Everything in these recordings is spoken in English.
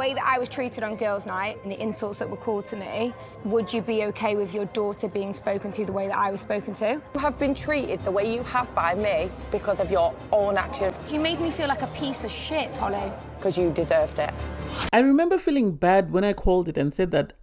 way that I was treated on girls' night and the insults that were called to me, would you be okay with your daughter being spoken to the way that I was spoken to? You have been treated the way you have by me because of your own actions. You made me feel like a piece of shit, Holly. Because you deserved it. I remember feeling bad when I called it and said that,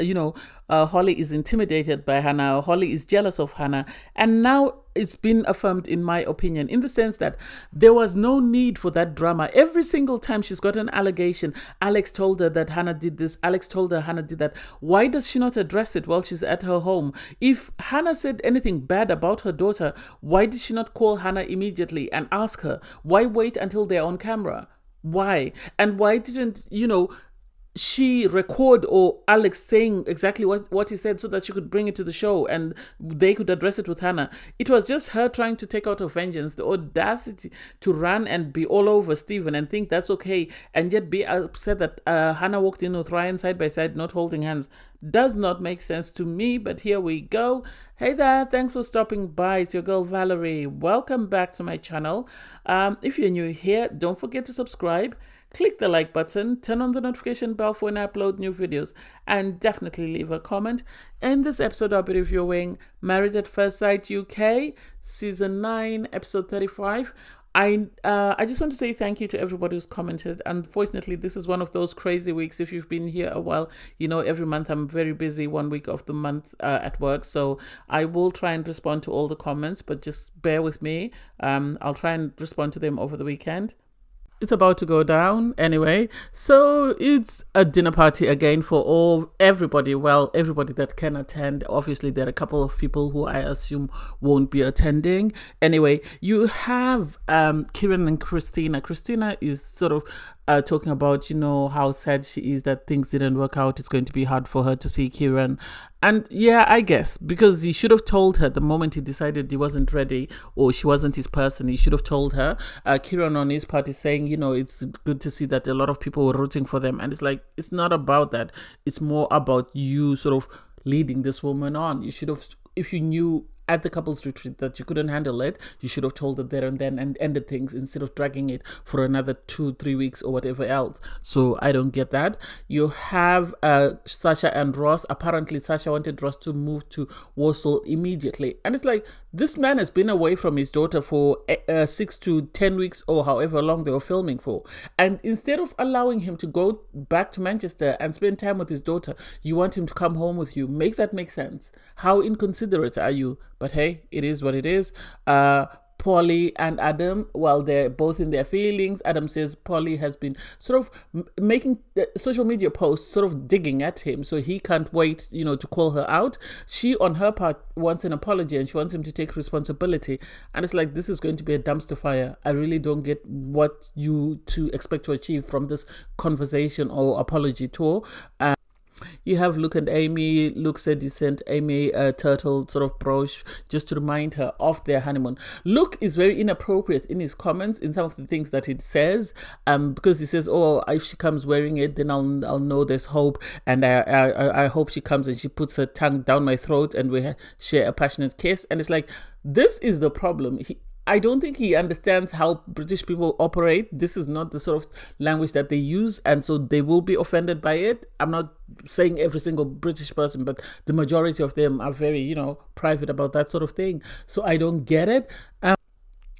Holly is intimidated by Hannah, Holly is jealous of Hannah. And now it's been affirmed in my opinion, in the sense that there was no need for that drama. Every single time she's got an allegation, Alex told her that Hannah did this, Alex told her Hannah did that. Why does she not address it while she's at her home? If Hannah said anything bad about her daughter, why did she not call Hannah immediately and ask her? Why wait until they're on camera? Why? And why didn't, she record or Alex saying exactly what he said so that she could bring it to the show and they could address it with Hannah? It was just her trying to take out her vengeance, the audacity to run and be all over Stephen and think that's okay, and yet be upset that Hannah walked in with Ryan side by side, not holding hands. Does not make sense to me, but here we go. Hey there, thanks for stopping by. It's your girl Valerie. Welcome back to my channel. If you're new here, don't forget to subscribe. Click the like button, turn on the notification bell for when I upload new videos, and definitely leave a comment. In this episode, I'll be reviewing Married at First Sight UK, Season 9, Episode 35. I just want to say thank you to everybody who's commented. Unfortunately, this is one of those crazy weeks. If you've been here a while, every month I'm very busy, 1 week of the month at work. So I will try and respond to all the comments, but just bear with me. I'll try and respond to them over the weekend. It's about to go down anyway. So it's a dinner party again for everybody that can attend. Obviously, there are a couple of people who I assume won't be attending. Anyway, you have Kieran and Christina. Christina is sort of talking about, how sad she is that things didn't work out. It's going to be hard for her to see Kieran. And yeah, I guess, because he should have told her the moment he decided he wasn't ready or she wasn't his person, he should have told her. Kieran on his part is saying, it's good to see that a lot of people were rooting for them. And it's like, it's not about that. It's more about you sort of leading this woman on. You should have, if you knew at the couples retreat that you couldn't handle it, you should have told her there and then and ended things instead of dragging it for another 2-3 weeks or whatever else. So I don't get that. You have Sasha and Ross. Apparently Sasha wanted Ross to move to Warsaw immediately, and it's like, this man has been away from his daughter for 6 to 10 weeks or however long they were filming for, and instead of allowing him to go back to Manchester and spend time with his daughter, you want him to come home with you. Make that make sense. How inconsiderate are you? But hey, it is what it is. Polly and Adam, well, they're both in their feelings. Adam says Polly has been sort of making social media posts, sort of digging at him, so he can't wait, to call her out. She, on her part, wants an apology and she wants him to take responsibility. And it's like, this is going to be a dumpster fire. I really don't get what you to expect to achieve from this conversation or apology tour. You have Luke and Amy. Luke said he sent Amy a turtle sort of brooch just to remind her of their honeymoon. Luke is very inappropriate in his comments, in some of the things that he says, because he says, oh, if she comes wearing it, then I'll know there's hope, and I hope she comes and she puts her tongue down my throat and we share a passionate kiss. And it's like, this is the problem. I don't think he understands how British people operate. This is not the sort of language that they use, and so they will be offended by it. I'm not saying every single British person, but the majority of them are very, private about that sort of thing. So I don't get it.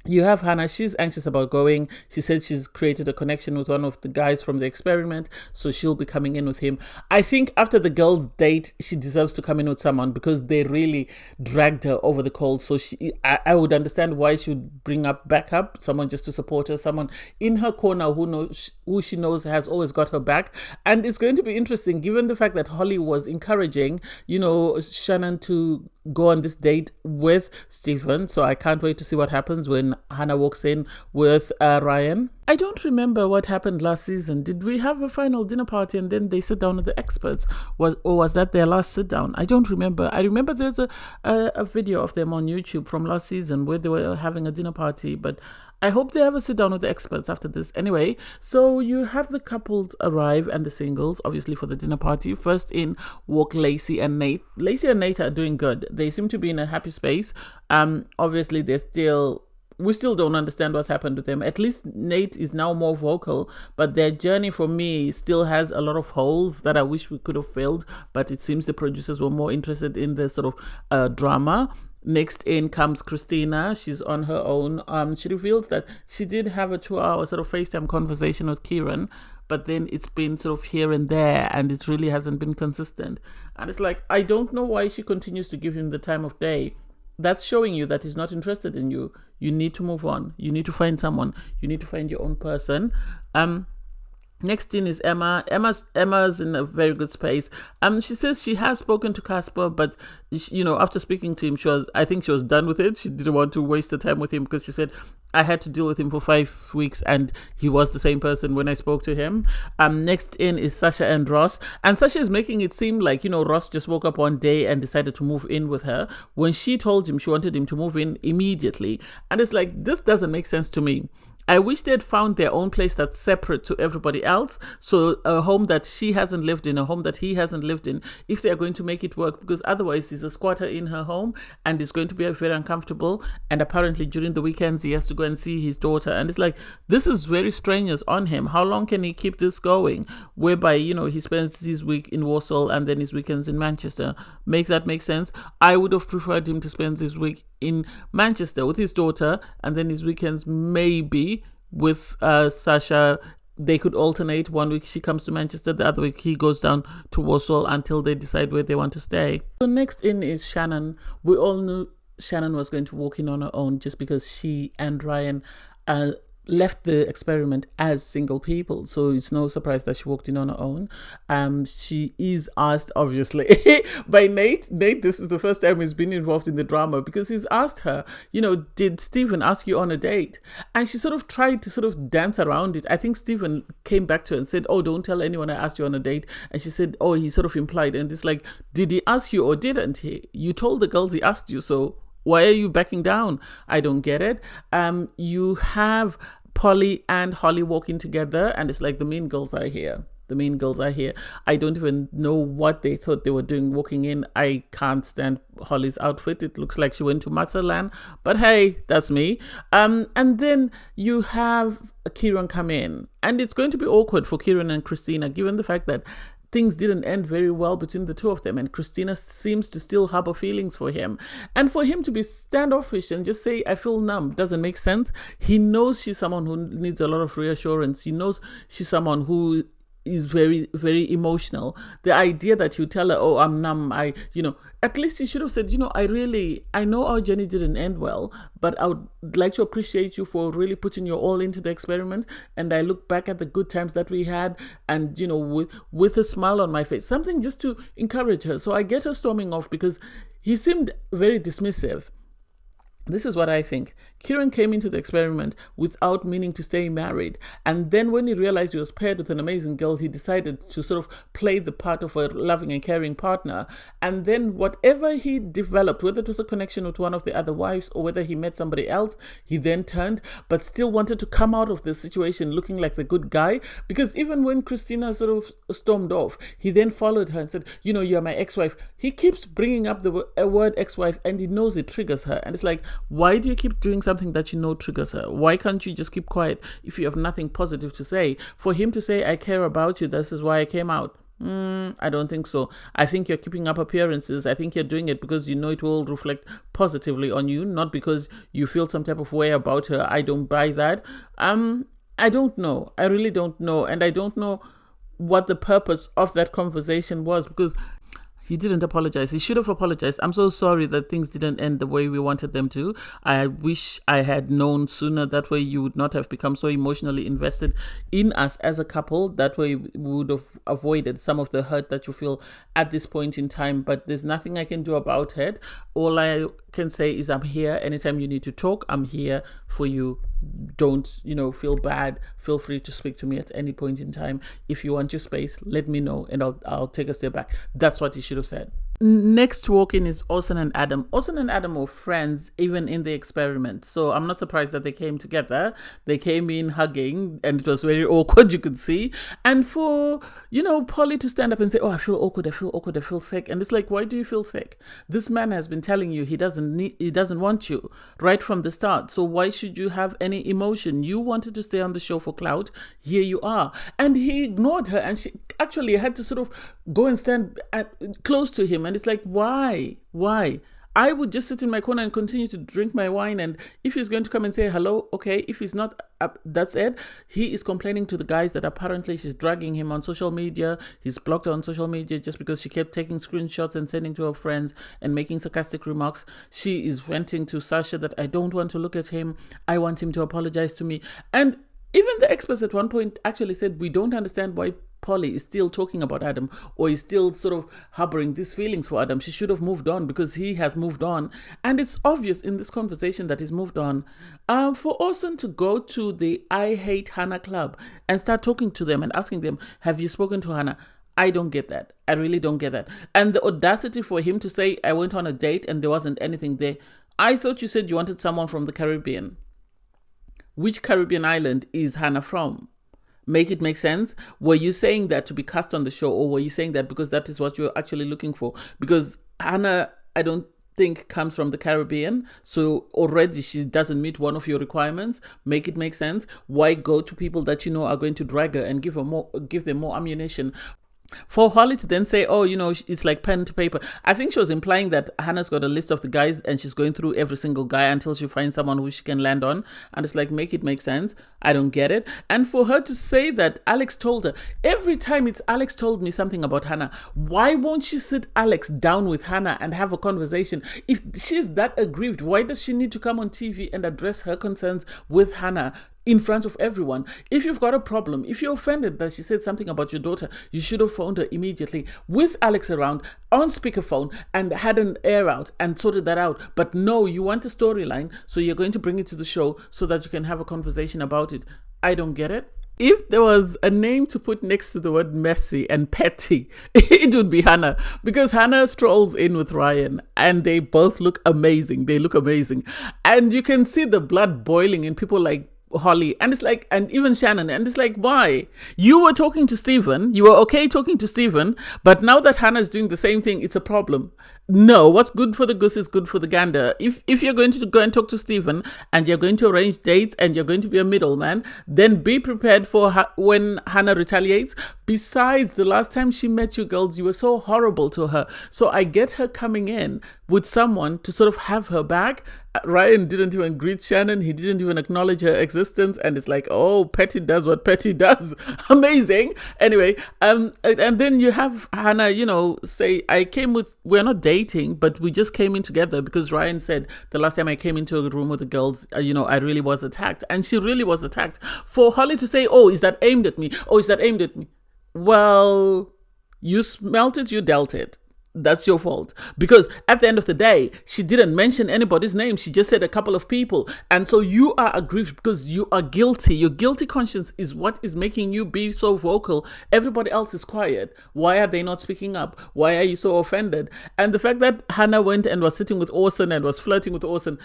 You have Hannah. She's anxious about going. She said she's created a connection with one of the guys from the experiment, so she'll be coming in with him. I think after the girls' date, she deserves to come in with someone because they really dragged her over the coals. So I would understand why she would bring back up someone just to support her, someone in her corner who she knows has always got her back. And it's going to be interesting, given the fact that Holly was encouraging, Shannon to go on this date with Stephen. So I can't wait to see what happens when Hannah walks in with Ryan. I don't remember what happened last season. Did we have a final dinner party and then they sit down with the experts? Or was that their last sit down? I don't remember. I remember there's a video of them on YouTube from last season where they were having a dinner party, but I hope they have a sit down with the experts after this. Anyway, so you have the couples arrive and the singles, obviously, for the dinner party. First in walk Lacey and Nate. Lacey and Nate are doing good. They seem to be in a happy space. Obviously, they're still we still don't understand what's happened with them. At least Nate is now more vocal, but their journey for me still has a lot of holes that I wish we could have filled, but it seems the producers were more interested in the sort of drama. Next in comes Christina. She's on her own. She reveals that she did have a 2-hour sort of FaceTime conversation with Kieran, but then it's been sort of here and there, and it really hasn't been consistent. And it's like, I don't know why she continues to give him the time of day. That's showing you that he's not interested in you. You need to move on. You need to find someone. You need to find your own person. Next in is Emma. Emma's in a very good space. She says she has spoken to Casper, but after speaking to him, I think she was done with it. She didn't want to waste the time with him because she said, I had to deal with him for 5 weeks and he was the same person when I spoke to him. Next in is Sasha and Ross. And Sasha is making it seem like, Ross just woke up one day and decided to move in with her when she told him she wanted him to move in immediately. And it's like, this doesn't make sense to me. I wish they'd found their own place that's separate to everybody else. So a home that she hasn't lived in, a home that he hasn't lived in, if they're going to make it work, because otherwise he's a squatter in her home and it's going to be very uncomfortable. And apparently during the weekends, he has to go and see his daughter. And it's like, this is very strenuous on him. How long can he keep this going? Whereby, he spends his week in Warsaw and then his weekends in Manchester. Make that make sense? I would have preferred him to spend his week in Manchester with his daughter and then his weekends maybe with Sasha. They could alternate. 1 week she comes to Manchester, the other week he goes down to Warsaw until they decide where they want to stay. So next in is Shannon. We all knew Shannon was going to walk in on her own just because she and Ryan left the experiment as single people, so it's no surprise that she walked in on her own. She is asked, obviously, by Nate. This is the first time he's been involved in the drama because he's asked her, did Stephen ask you on a date? And she sort of tried to sort of dance around it. I think Stephen came back to her and said, oh, don't tell anyone I asked you on a date. And she said, oh, he sort of implied. And it's like, did he ask you or didn't he? You told the girls he asked you, so why are you backing down? I don't get it. You have Polly and Holly walking together, and it's like the mean girls are here. I don't even know what they thought they were doing walking in. I can't stand Holly's outfit. It looks like she went to Matsalan, but hey, that's me. And then you have Kieran come in, and it's going to be awkward for Kieran and Christina, given the fact that things didn't end very well between the two of them, and Christina seems to still harbor feelings for him. And for him to be standoffish and just say, I feel numb, doesn't make sense. He knows she's someone who needs a lot of reassurance. He knows she's someone who is very, very emotional. The idea that you tell her, oh, I'm numb, at least he should have said, I know our journey didn't end well, but I would like to appreciate you for really putting your all into the experiment. And I look back at the good times that we had and, with a smile on my face, something just to encourage her. So I get her storming off because he seemed very dismissive. This is what I think. Kieran came into the experiment without meaning to stay married. And then when he realized he was paired with an amazing girl, he decided to sort of play the part of a loving and caring partner. And then whatever he developed, whether it was a connection with one of the other wives or whether he met somebody else, he then turned, but still wanted to come out of the situation looking like the good guy. Because even when Christina sort of stormed off, he then followed her and said, you're my ex-wife. He keeps bringing up the word ex-wife and he knows it triggers her. And it's like, why do you keep doing something that triggers her? Why can't you just keep quiet if you have nothing positive to say? For him to say, I care about you, this is why I came out. I don't think so. I think you're keeping up appearances. I think you're doing it because it will reflect positively on you, not because you feel some type of way about her. I don't buy that. I don't know. I really don't know. And I don't know what the purpose of that conversation was, because he didn't apologize. He should have apologized. I'm so sorry that things didn't end the way we wanted them to. I wish I had known sooner. That way you would not have become so emotionally invested in us as a couple. That way we would have avoided some of the hurt that you feel at this point in time. But there's nothing I can do about it. All I can say is I'm here. Anytime you need to talk, I'm here for you. Don't, feel bad. Feel free to speak to me at any point in time. If you want your space, let me know and I'll take a step back. That's what he should have said. next to walk in is Orson and Adam. Orson and Adam were friends even in the experiment. So I'm not surprised that they came together. They came in hugging and it was very awkward, you could see. And for, Polly to stand up and say, oh, I feel awkward, I feel sick. And it's like, why do you feel sick? This man has been telling you he doesn't want you right from the start. So why should you have any emotion? You wanted to stay on the show for clout. Here you are. And he ignored her and she actually had to sort of go and stand close to him. And it's like, why? I would just sit in my corner and continue to drink my wine. And if he's going to come and say hello, okay. If he's not, that's it. He is complaining to the guys that apparently she's dragging him on social media. He's blocked her on social media just because she kept taking screenshots and sending to her friends and making sarcastic remarks. She is venting to Sasha that I don't want to look at him. I want him to apologize to me. And even the experts at one point actually said, we don't understand why Polly is still talking about Adam or is still sort of harboring these feelings for Adam. She should have moved on because he has moved on. And it's obvious in this conversation that he's moved on. For Orson to go to the I Hate Hannah Club and start talking to them and asking them, have you spoken to Hannah? I don't get that. I really don't get that. And the audacity for him to say, I went on a date and there wasn't anything there. I thought you said you wanted someone from the Caribbean. Which Caribbean island is Hannah from? Make it make sense. Were you saying that to be cast on the show, or were you saying that because that is what you're actually looking for? Because Hannah, I don't think comes from the Caribbean, so already she doesn't meet one of your requirements. Make it make sense. Why go to people that you know are going to drag her and give them more ammunition? For Holly to then say, oh, it's like pen to paper. I think she was implying that Hannah's got a list of the guys and she's going through every single guy until she finds someone who she can land on. And it's like, make it make sense. I don't get it. And for her to say that Alex told her, every time it's Alex told me something about Hannah, why won't she sit Alex down with Hannah and have a conversation? If she's that aggrieved, why does she need to come on TV and address her concerns with Hannah in front of everyone? If you've got a problem, if you're offended that she said something about your daughter, you should have phoned her immediately with Alex around on speakerphone and had an air out and sorted that out. But no, you want a storyline, so you're going to bring it to the show so that you can have a conversation about it. I don't get it. If there was a name to put next to the word messy and petty, it would be Hannah, because Hannah strolls in with Ryan and they both look amazing. They look amazing. And you can see the blood boiling in people like Holly, and it's like, and even Shannon, and it's like, why? You were talking to Stephen, you were okay talking to Stephen, but now that Hannah's doing the same thing, it's a problem. No, what's good for the goose is good for the gander. If you're going to go and talk to Stephen and you're going to arrange dates and you're going to be a middleman, then be prepared for when Hannah retaliates. Besides, the last time she met you girls, you were so horrible to her. So I get her coming in with someone to sort of have her back. Ryan didn't even greet Shannon. He didn't even acknowledge her existence. And it's like, oh, Petty does what Petty does. Amazing. Anyway, and then you have Hannah, say, we're not dating, but we just came in together because Ryan said the last time I came into a room with the girls, I really was attacked. And she really was attacked. For Holly to say, oh, is that aimed at me? Oh, is that aimed at me? Well, you smelt it, you dealt it. That's your fault. Because at the end of the day, she didn't mention anybody's name. She just said a couple of people. And so you are aggrieved because you are guilty. Your guilty conscience is what is making you be so vocal. Everybody else is quiet. Why are they not speaking up? Why are you so offended? And the fact that Hannah went and was sitting with Orson and was flirting with Orson,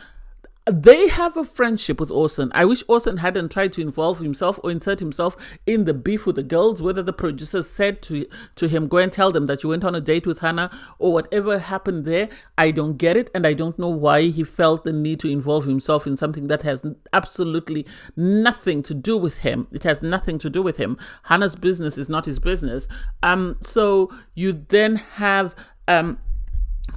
they have a friendship with Orson. I wish Orson hadn't tried to involve himself or insert himself in the beef with the girls, whether the producers said to him, go and tell them that you went on a date with Hannah or whatever happened there. I don't get it. And I don't know why he felt the need to involve himself in something that has absolutely nothing to do with him. It has nothing to do with him. Hannah's business is not his business. So you then have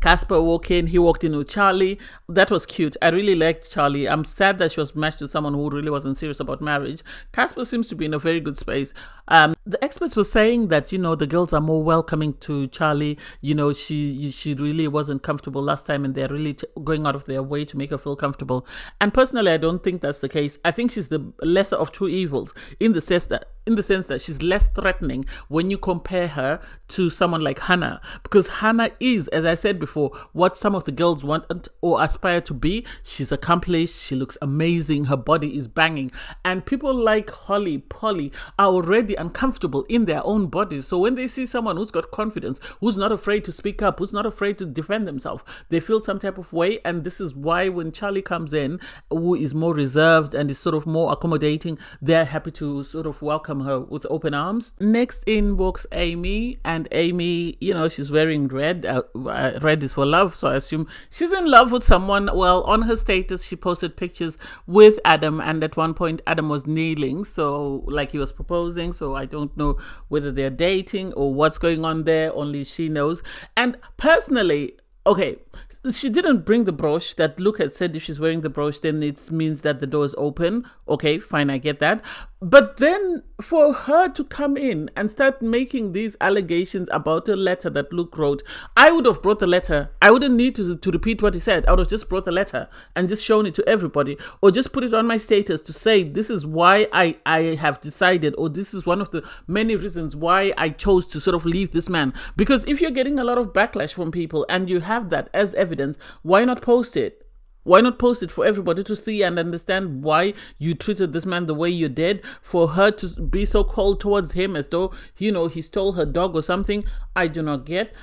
Casper walk in. He walked in with Charlie. That was cute. I really liked Charlie. I'm sad that she was matched with someone who really wasn't serious about marriage. Casper seems to be in a very good space. The experts were saying that, the girls are more welcoming to Charlie. She really wasn't comfortable last time and they're really going out of their way to make her feel comfortable. And personally, I don't think that's the case. I think she's the lesser of two evils in the sense that in the sense that she's less threatening when you compare her to someone like Hannah, because Hannah is, as I said before, what some of the girls want or aspire to be. She's accomplished, she looks amazing, her body is banging, and people like Holly, Polly are already uncomfortable in their own bodies. So when they see someone who's got confidence, who's not afraid to speak up, who's not afraid to defend themselves, they feel some type of way. And this is why when Charlie comes in, who is more reserved and is sort of more accommodating, they're happy to sort of welcome her with open arms. Next in walks Amy, and Amy, you know, she's wearing red. Red is for love, so I assume she's in love with someone. Well, on her status, she posted pictures with Adam, and at one point Adam was kneeling, so like he was proposing. So I don't know whether they're dating or what's going on there, only she knows. And personally, okay, she didn't bring the brooch that Luke had said if she's wearing the brooch, then it means that the door is open. Okay, fine, I get that. But then for her to come in and start making these allegations about a letter that Luke wrote, I would have brought the letter. I wouldn't need to repeat what he said. I would have just brought the letter and just shown it to everybody, or just put it on my status to say, this is why I have decided, or this is one of the many reasons why I chose to sort of leave this man. Because if you're getting a lot of backlash from people and you have that as evidence, why not post it? Why not post it for everybody to see and understand why you treated this man the way you did? For her to be so cold towards him as though, you know, he stole her dog or something, I do not get.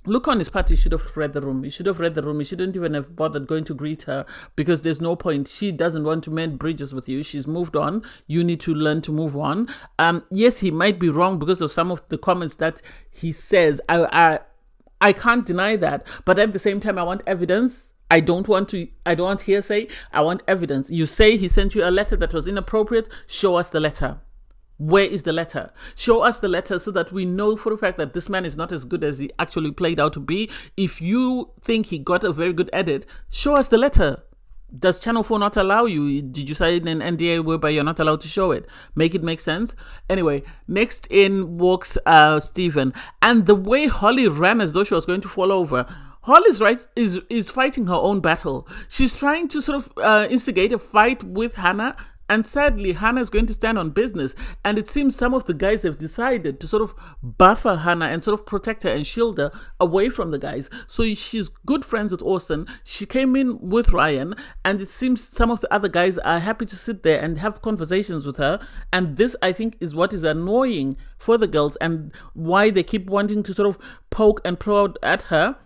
Luke on his part, he should have read the room. He should have read the room. He shouldn't even have bothered going to greet her, because there's no point. She doesn't want to mend bridges with you. She's moved on. You need to learn to move on. Yes, he might be wrong because of some of the comments that he says. I can't deny that. But at the same time, I want evidence. I don't want hearsay. I want evidence. You say he sent you a letter that was inappropriate. Show us the letter. Where is the letter? Show us the letter so that we know for a fact that this man is not as good as he actually played out to be. If you think he got a very good edit, show us the letter. Does Channel 4 not allow you? Did you sign an NDA whereby you're not allowed to show it? Make it make sense? Anyway, next in walks Stephen. And the way Holly ran as though she was going to fall over. Holly's right is fighting her own battle. She's trying to sort of instigate a fight with Hannah. And sadly, Hannah is going to stand on business. And it seems some of the guys have decided to sort of buffer Hannah and sort of protect her and shield her away from the guys. So she's good friends with Orson. She came in with Ryan. And it seems some of the other guys are happy to sit there and have conversations with her. And this, I think, is what is annoying for the girls and why they keep wanting to sort of poke and prod at her.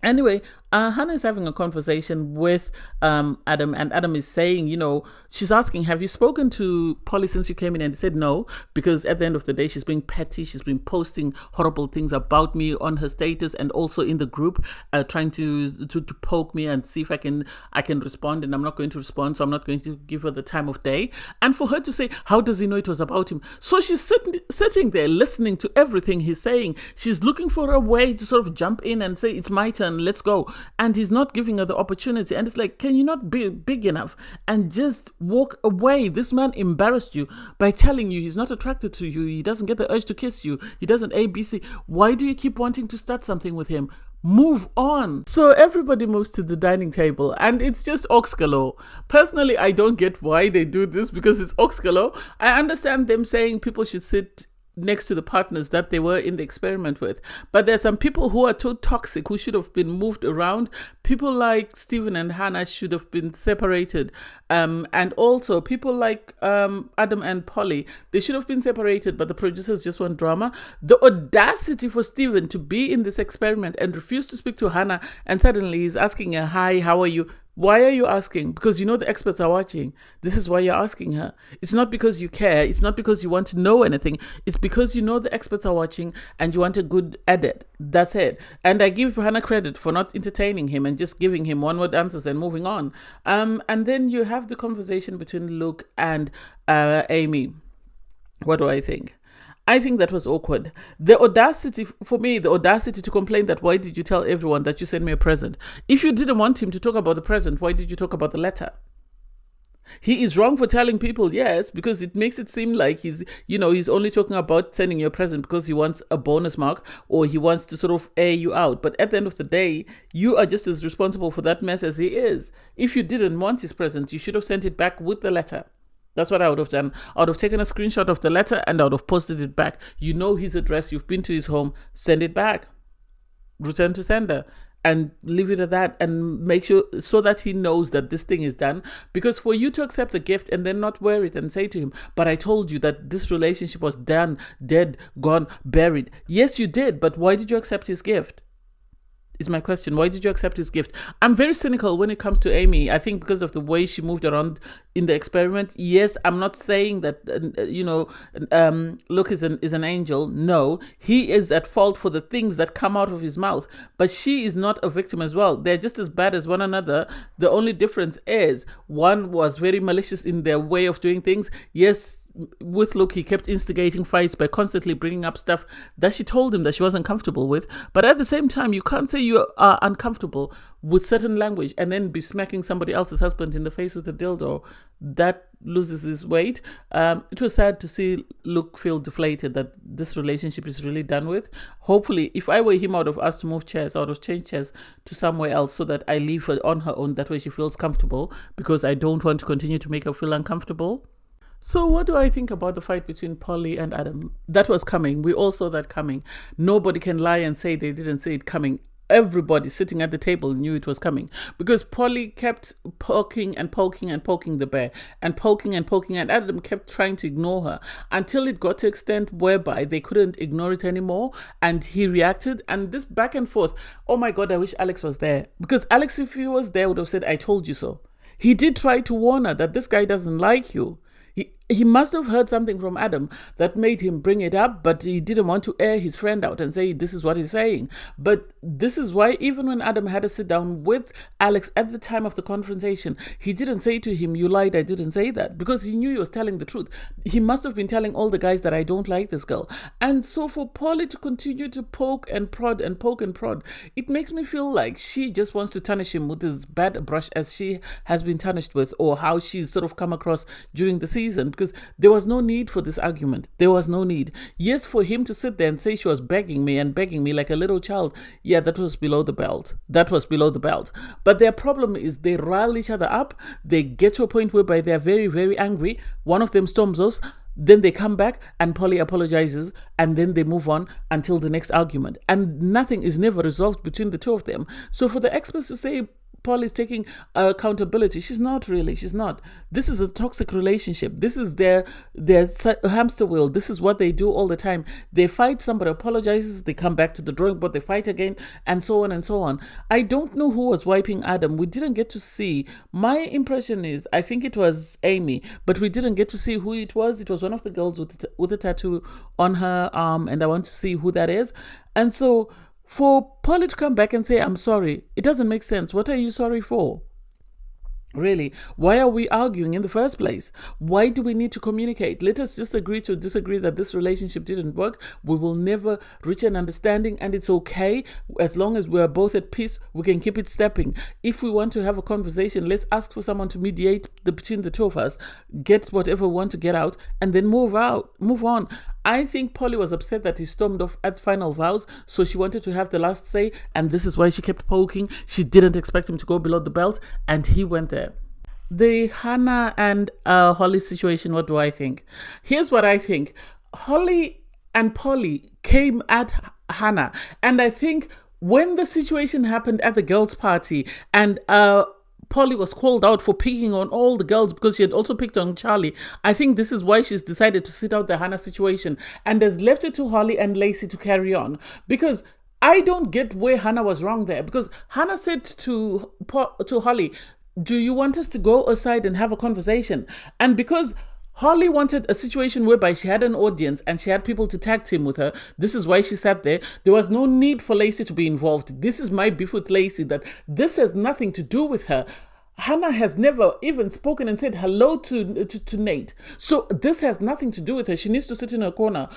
Anyway, Hannah is having a conversation with Adam, and Adam is saying, you know, she's asking, have you spoken to Polly since you came in? And he said no, because at the end of the day, she's being petty. She's been posting horrible things about me on her status and also in the group, trying to poke me and see if I can respond, and I'm not going to respond, so I'm not going to give her the time of day. And for her to say, how does he know it was about him? So she's sitting there listening to everything he's saying. She's looking for a way to sort of jump in and say, it's my turn, let's go. And he's not giving her the opportunity. And it's like, can you not be big enough and just walk away? This man embarrassed you by telling you he's not attracted to you. He doesn't get the urge to kiss you. He doesn't ABC. Why do you keep wanting to start something with him? Move on. So everybody moves to the dining table and it's just ox galore. Personally, I don't get why they do this, because it's ox galore. I understand them saying people should sit next to the partners that they were in the experiment with. But there's some people who are too toxic, who should have been moved around. People like Stephen and Hannah should have been separated. And also people like Adam and Polly, they should have been separated, but the producers just want drama. The audacity for Stephen to be in this experiment and refuse to speak to Hannah, and suddenly he's asking her, hi, how are you? Why are you asking? Because you know the experts are watching. This is why you're asking her. It's not because you care. It's not because you want to know anything. It's because you know the experts are watching and you want a good edit. That's it. And I give Hannah credit for not entertaining him and just giving him one-word answers and moving on. And then you have the conversation between Luke and Amy. What do I think? I think that was awkward. The audacity, for me, the audacity to complain that why did you tell everyone that you sent me a present? If you didn't want him to talk about the present, why did you talk about the letter? He is wrong for telling people, yes, because it makes it seem like he's only talking about sending you a present because he wants a bonus mark or he wants to sort of air you out. But at the end of the day, you are just as responsible for that mess as he is. If you didn't want his present, you should have sent it back with the letter. That's what I would have done. I would have taken a screenshot of the letter and I would have posted it back. You know his address, you've been to his home, send it back. Return to sender. And leave it at that, and make sure so that he knows that this thing is done. Because for you to accept the gift and then not wear it and say to him, but I told you that this relationship was done, dead, gone, buried. Yes, you did, but why did you accept his gift? Is my question. Why did you accept his gift? I'm very cynical when it comes to Amy. I think because of the way she moved around in the experiment. Yes, I'm not saying that Luke is an angel. No, he is at fault for the things that come out of his mouth. But she is not a victim as well. They're just as bad as one another. The only difference is one was very malicious in their way of doing things. Yes, with Luke, he kept instigating fights by constantly bringing up stuff that she told him that she wasn't comfortable with. But at the same time, you can't say you are uncomfortable with certain language and then be smacking somebody else's husband in the face with a dildo. That loses his weight. It was sad to see Luke feel deflated that this relationship is really done with. Hopefully, if I were him, I would have asked to move chairs. I would have changed chairs to somewhere else so that I leave her on her own. That way she feels comfortable, because I don't want to continue to make her feel uncomfortable. So what do I think about the fight between Polly and Adam? That was coming. We all saw that coming. Nobody can lie and say they didn't see it coming. Everybody sitting at the table knew it was coming, because Polly kept poking and poking and poking the bear and poking, and Adam kept trying to ignore her until it got to extent whereby they couldn't ignore it anymore, and he reacted. And this back and forth, oh my God, I wish Alex was there, because Alex, if he was there, would have said, I told you so. He did try to warn her that this guy doesn't like you. He must have heard something from Adam that made him bring it up, but he didn't want to air his friend out and say this is what he's saying. But this is why even when Adam had to sit down with Alex at the time of the confrontation, he didn't say to him, you lied, I didn't say that, because he knew he was telling the truth. He must have been telling all the guys that I don't like this girl. And so for Polly to continue to poke and prod and poke and prod, it makes me feel like she just wants to tarnish him with as bad a brush as she has been tarnished with, or how she's sort of come across during the season, because there was no need for this argument. There was no need. Yes, for him to sit there and say she was begging me like a little child. Yeah, that was below the belt. That was below the belt. But their problem is they rile each other up. They get to a point whereby they're very, very angry. One of them storms off. Then they come back and Polly apologizes, and then they move on until the next argument. And nothing is never resolved between the two of them. So for the experts to say Paul is taking accountability, she's not really. She's not. This is a toxic relationship. This is their hamster wheel. This is what they do all the time. They fight, somebody apologizes, they come back to the drawing board, they fight again, and so on and so on. I don't know who was wiping Adam. We didn't get to see. My impression is, I think it was Amy, but we didn't get to see who it was. It was one of the girls with a tattoo on her arm, and I want to see who that is. And so for Polly to come back and say, I'm sorry, it doesn't make sense. What are you sorry for? Really, why are we arguing in the first place? Why do we need to communicate? Let us just agree to disagree that this relationship didn't work. We will never reach an understanding, and it's okay. As long as we're both at peace, we can keep it stepping. If we want to have a conversation, let's ask for someone to mediate between the two of us, get whatever we want to get out, and then move on. I think Polly was upset that he stormed off at final vows, so she wanted to have the last say, and this is why she kept poking. She didn't expect him to go below the belt, and he went there. The Hannah and Holly situation, what do I think? Here's what I think. Holly and Polly came at Hannah, and I think when the situation happened at the girls' party, and Polly was called out for picking on all the girls because she had also picked on Charlie, I think this is why she's decided to sit out the Hannah situation and has left it to Holly and Lacey to carry on. Because I don't get where Hannah was wrong there, because Hannah said to Holly, do you want us to go aside and have a conversation? And because Holly wanted a situation whereby she had an audience and she had people to tag team with her, this is why she sat there. There was no need for Lacey to be involved. This is my beef with Lacey, that this has nothing to do with her. Hannah has never even spoken and said hello to Nate. So this has nothing to do with her. She needs to sit in her corner.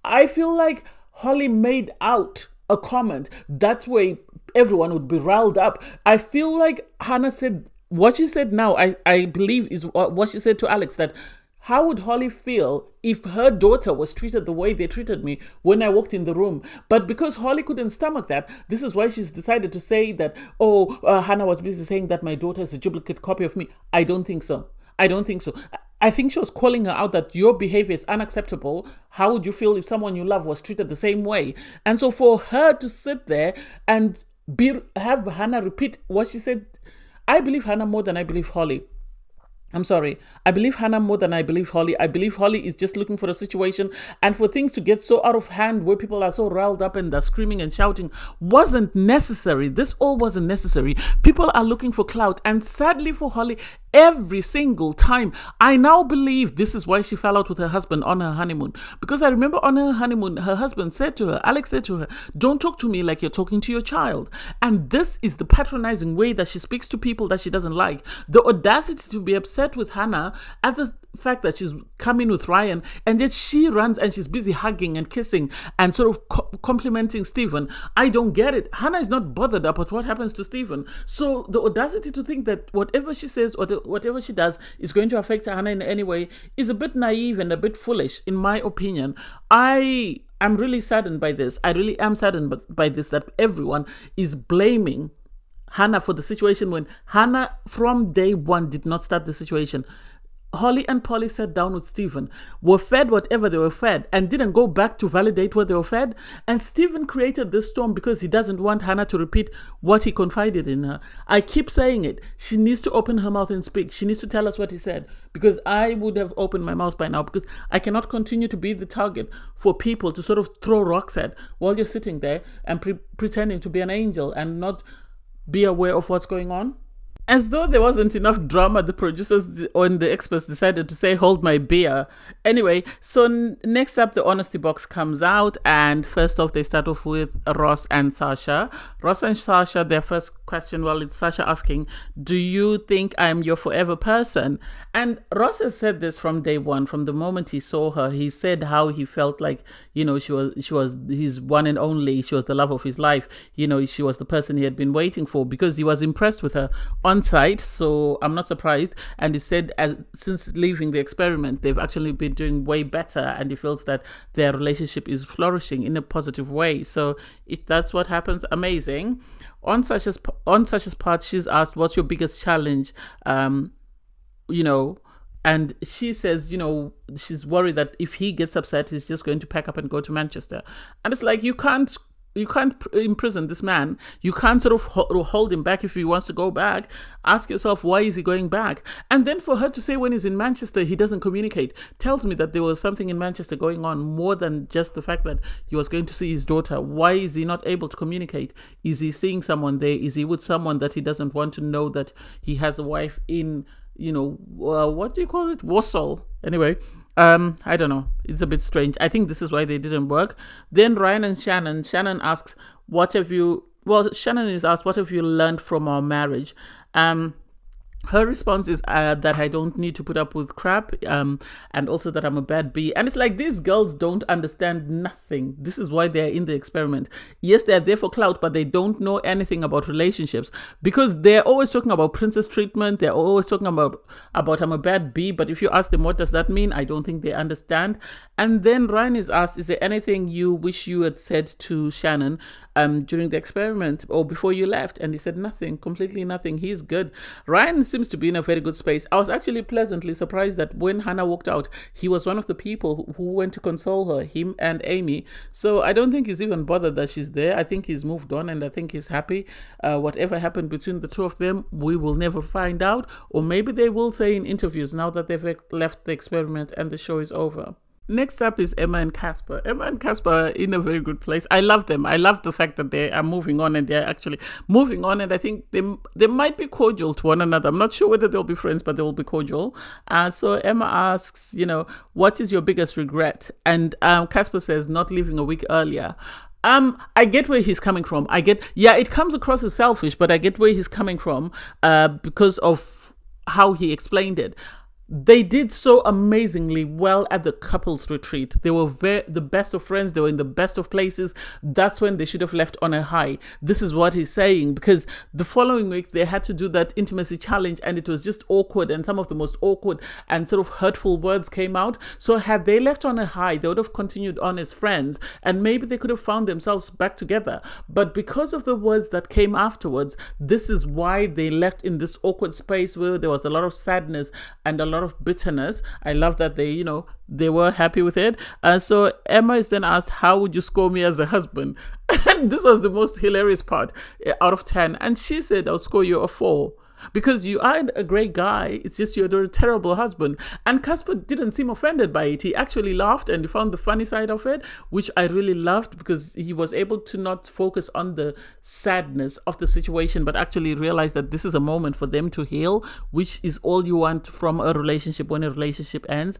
I feel like Holly made out a comment. That way everyone would be riled up. I feel like Hannah said what she said now, I believe is what she said to Alex, that how would Holly feel if her daughter was treated the way they treated me when I walked in the room? But because Holly couldn't stomach that, this is why she's decided to say that, Hannah was busy saying that my daughter is a duplicate copy of me. I don't think so. I think she was calling her out that your behavior is unacceptable. How would you feel if someone you love was treated the same way? And so for her to sit there and have Hannah repeat what she said, I believe Hannah more than I believe Holly. I'm sorry. I believe Hannah more than I believe Holly. I believe Holly is just looking for a situation, and for things to get so out of hand where people are so riled up and they're screaming and shouting wasn't necessary. This all wasn't necessary. People are looking for clout, and sadly for Holly, every single time, I now believe this is why she fell out with her husband on her honeymoon. Because I remember on her honeymoon, her husband said to her, Alex said to her, don't talk to me like you're talking to your child. And this is the patronizing way that she speaks to people that she doesn't like. The audacity to be upset with Hannah at the fact that she's coming with Ryan, and yet she runs and she's busy hugging and kissing and sort of complimenting Stephen. I don't get it. Hannah is not bothered about what happens to Stephen. So the audacity to think that whatever she says or whatever she does is going to affect Hannah in any way is a bit naive and a bit foolish, in my opinion. I'm really saddened by this. I really am saddened by this, that everyone is blaming Hannah for the situation when Hannah from day one did not start the situation. Holly and Polly sat down with Stephen, were fed whatever they were fed, and didn't go back to validate what they were fed. And Stephen created this storm because he doesn't want Hannah to repeat what he confided in her. I keep saying it. She needs to open her mouth and speak. She needs to tell us what he said, because I would have opened my mouth by now, because I cannot continue to be the target for people to sort of throw rocks at while you're sitting there and pretending to be an angel and not be aware of what's going on. As though there wasn't enough drama, the producers and the experts decided to say, hold my beer. Anyway, so next up, the honesty box comes out. And first off, they start off with Ross and Sasha. Ross and Sasha, their first question, well, it's Sasha asking, do you think I'm your forever person? And Ross has said this from day one. From the moment he saw her, he said how he felt like, you know, she was his one and only. She was the love of his life. You know, she was the person he had been waiting for, because he was impressed with her on site. So I'm not surprised. And he said since leaving the experiment, they've actually been doing way better, and he feels that their relationship is flourishing in a positive way. So if that's what happens, amazing. On Sasha's part, she's asked, what's your biggest challenge? You know, and she says, you know, she's worried that if he gets upset, he's just going to pack up and go to Manchester. And it's like, you can't imprison this man. You can't sort of hold him back if he wants to go back. Ask yourself, why is he going back? And then for her to say when he's in Manchester, he doesn't communicate, tells me that there was something in Manchester going on more than just the fact that he was going to see his daughter. Why is he not able to communicate? Is he seeing someone there? Is he with someone that he doesn't want to know that he has a wife in, you know, what do you call it? Warsaw. Anyway, I don't know. It's a bit strange. I think this is why they didn't work. Then Ryan and Shannon. Shannon asks, Shannon is asked, what have you learned from our marriage? Her response is that I don't need to put up with crap, and also that I'm a bad bee. And it's like, these girls don't understand nothing. This is why they're in the experiment. Yes, they're there for clout, but they don't know anything about relationships, because they're always talking about princess treatment. They're always talking about I'm a bad bee. But if you ask them what does that mean, I don't think they understand. And then Ryan is asked, is there anything you wish you had said to Shannon during the experiment or before you left? And he said nothing, completely nothing. He's good. Ryan seems to be in a very good space. I was actually pleasantly surprised that when Hannah walked out, he was one of the people who went to console her, him and Amy. So I don't think he's even bothered that she's there. I think he's moved on, and I think he's happy. Whatever happened between the two of them, we will never find out. Or maybe they will say in interviews now that they've left the experiment and the show is over. Next up is Emma and Casper. Emma and Casper are in a very good place. I love them. I love the fact that they are moving on, and they're actually moving on. And I think they might be cordial to one another. I'm not sure whether they'll be friends, but they will be cordial. So Emma asks, you know, what is your biggest regret? And Casper says, not leaving a week earlier. I get where he's coming from. It comes across as selfish, but I get where he's coming from because of how he explained it. They did so amazingly well at the couples retreat. They were the best of friends. They were in the best of places. That's when they should have left on a high. This is what he's saying, because the following week they had to do that intimacy challenge, and it was just awkward, and some of the most awkward and sort of hurtful words came out. So had they left on a high, they would have continued on as friends, and maybe they could have found themselves back together. But because of the words that came afterwards, this is why they left in this awkward space where there was a lot of sadness and a lot lot of bitterness. I love that they were happy with it. So Emma is then asked, how would you score me as a husband? And this was the most hilarious part out of 10. And she said, I'll score you a 4. Because you are a great guy, it's just you're a terrible husband. And Casper didn't seem offended by it. He actually laughed and he found the funny side of it, which I really loved, because he was able to not focus on the sadness of the situation, but actually realize that this is a moment for them to heal, which is all you want from a relationship when a relationship ends.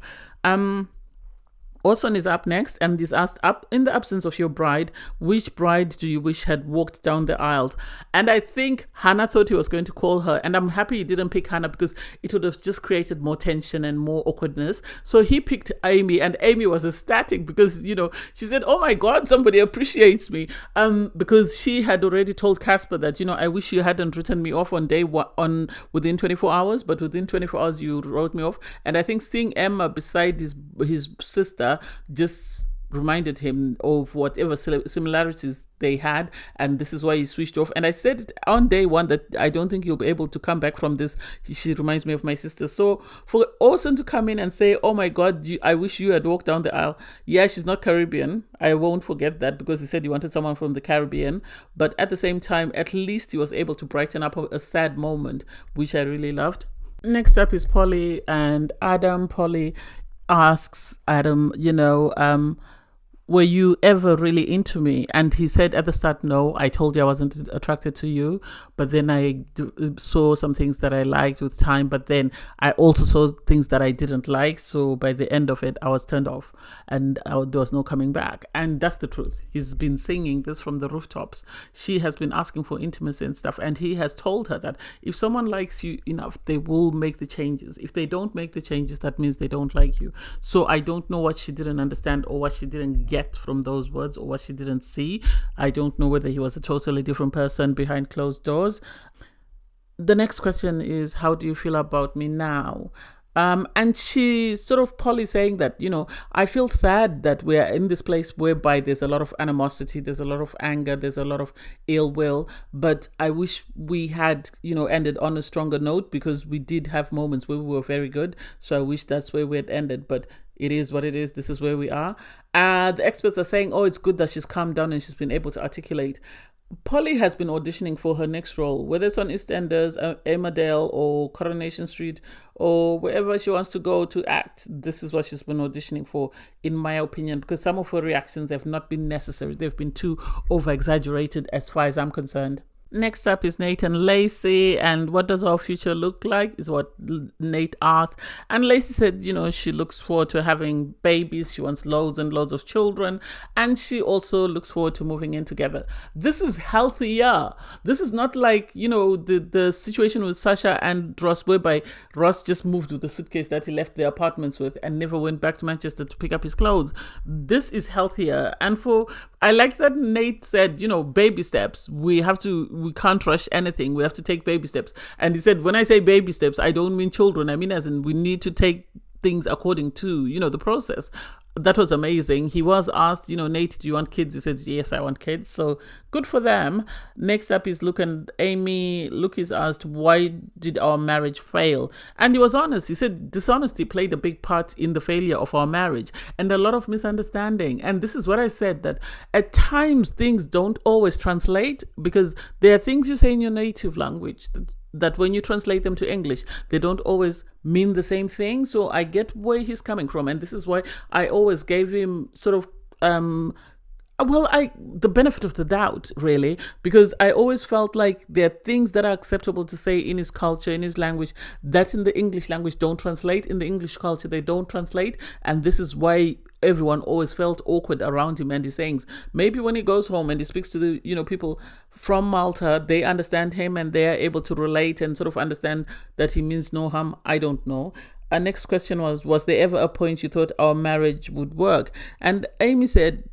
Orson is up next and is asked, up in the absence of your bride, which bride do you wish had walked down the aisles? And I think Hannah thought he was going to call her, and I'm happy he didn't pick Hannah, because it would have just created more tension and more awkwardness. So he picked Amy, and Amy was ecstatic because, she said, oh my God, somebody appreciates me. Because she had already told Casper that, I wish you hadn't written me off on day one, within 24 hours, but within 24 hours you wrote me off. And I think seeing Emma beside his sister just reminded him of whatever similarities they had, and this is why he switched off. And I said it on day one that I don't think he'll be able to come back from this. She reminds me of my sister. So for Orson to come in and say, oh my God, I wish you had walked down the aisle. Yeah, she's not Caribbean. I won't forget that, because he said he wanted someone from the Caribbean. But at the same time, at least he was able to brighten up a sad moment, which I really loved. Next up is Polly and Adam. Polly asks Adam, were you ever really into me? And he said at the start, no, I told you I wasn't attracted to you. But then I saw some things that I liked with time. But then I also saw things that I didn't like. So by the end of it, I was turned off and there was no coming back. And that's the truth. He's been singing this from the rooftops. She has been asking for intimacy and stuff. And he has told her that if someone likes you enough, they will make the changes. If they don't make the changes, that means they don't like you. So I don't know what she didn't understand or what she didn't get from those words, or what she didn't see. I don't know whether he was a totally different person behind closed doors. The next question is, how do you feel about me now? And she sort of, Polly saying that, I feel sad that we're in this place whereby there's a lot of animosity, there's a lot of anger, there's a lot of ill will, but I wish we had, ended on a stronger note, because we did have moments where we were very good. So I wish that's where we had ended, but it is what it is. This is where we are. The experts are saying, oh, it's good that she's calmed down and she's been able to articulate. Polly has been auditioning for her next role, whether it's on EastEnders, Emmerdale, or Coronation Street, or wherever she wants to go to act. This is what she's been auditioning for, in my opinion, because some of her reactions have not been necessary. They've been too over-exaggerated as far as I'm concerned. Next up is Nate and Lacey, and what does our future look like is what Nate asked. And Lacey said, she looks forward to having babies. She wants loads and loads of children, and she also looks forward to moving in together. This is healthier. This is not like, the situation with Sasha and Ross, whereby Ross just moved with the suitcase that he left the apartments with and never went back to Manchester to pick up his clothes. This is healthier. And I like that Nate said, baby steps. We can't rush anything. We have to take baby steps. And he said, when I say baby steps, I don't mean children. I mean, as in, we need to take things according to, the process. That was amazing. He was asked, Nate, do you want kids? He said, yes, I want kids. So good for them. Next up is Luke and Amy. Luke is asked, why did our marriage fail? And he was honest. He said dishonesty played a big part in the failure of our marriage, and a lot of misunderstanding. And this is what I said, that at times things don't always translate, because there are things you say in your native language that when you translate them to English, they don't always mean the same thing. So I get where he's coming from. And this is why I always gave him sort of, the benefit of the doubt, really, because I always felt like there are things that are acceptable to say in his culture, in his language, that in the English language don't translate. In the English culture, they don't translate. And this is why everyone always felt awkward around him and his sayings. Maybe when he goes home and he speaks to the, people from Malta, they understand him and they are able to relate and sort of understand that he means no harm. I don't know. Our next question was there ever a point you thought our marriage would work? And Amy said,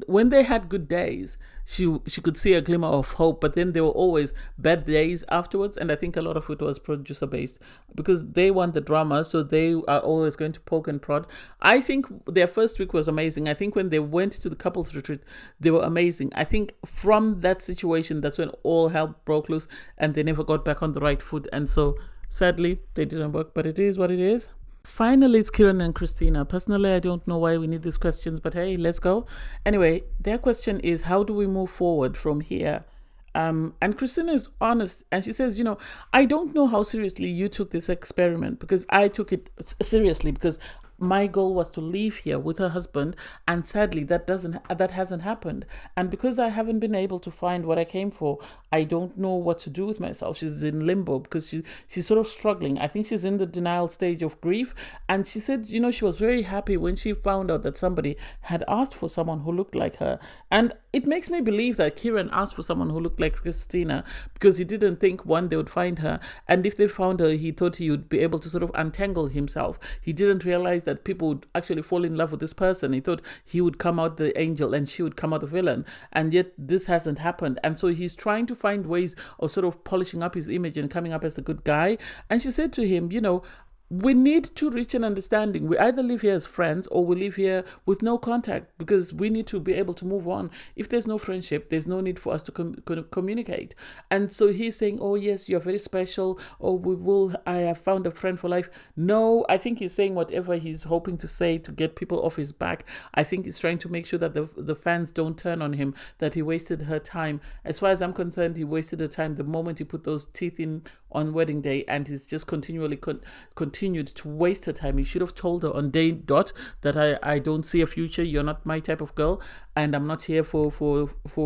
when they had good days, she could see a glimmer of hope, but then there were always bad days afterwards. And I think a lot of it was producer based, because they want the drama, so they are always going to poke and prod. I think their first week was amazing. I think when they went to the couples retreat, they were amazing. I think from that situation, that's when all hell broke loose and they never got back on the right foot. And so sadly, they didn't work, but it is what it is. Finally, it's Kieran and Christina. Personally, I don't know why we need these questions, but hey, let's go. Anyway, their question is, how do we move forward from here? And Christina is honest, and she says, I don't know how seriously you took this experiment, because I took it seriously, because my goal was to leave here with her husband, and sadly that hasn't happened. And because I haven't been able to find what I came for, I don't know what to do with myself. She's in limbo because she's sort of struggling. I think she's in the denial stage of grief. And she said, she was very happy when she found out that somebody had asked for someone who looked like her. And it makes me believe that Kieran asked for someone who looked like Christina because he didn't think, one, they would find her, and if they found her, he thought he would be able to sort of untangle himself. He didn't realize that people would actually fall in love with this person. He thought he would come out the angel and she would come out the villain, and yet this hasn't happened. And so he's trying to find ways of sort of polishing up his image and coming up as a good guy. And she said to him, we need to reach an understanding. We either live here as friends or we live here with no contact, because we need to be able to move on. If there's no friendship, there's no need for us to communicate. And so he's saying, oh yes, you're very special, or I have found a friend for life. No, I think he's saying whatever he's hoping to say to get people off his back. I think he's trying to make sure that the fans don't turn on him, that he wasted her time. As far as I'm concerned, he wasted her time the moment he put those teeth in on wedding day, and he's just continually continued to waste her time. He should have told her on day dot that I don't see a future. You're not my type of girl, and I'm not here for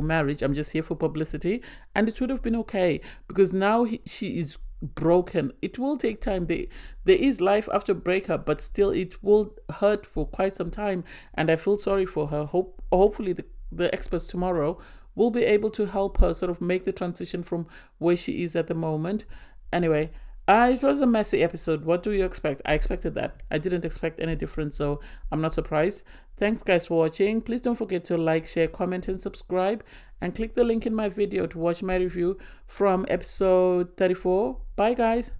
marriage. I'm just here for publicity. And it would have been okay, because now she is broken. It will take time. There is life after breakup, but still it will hurt for quite some time. And I feel sorry for her. Hopefully the experts tomorrow will be able to help her sort of make the transition from where she is at the moment. Anyway, it was a messy episode. What do you expect? I expected that. I didn't expect any different, so I'm not surprised. Thanks guys for watching. Please don't forget to like, share, comment, and subscribe. And click the link in my video to watch my review from episode 34. Bye guys.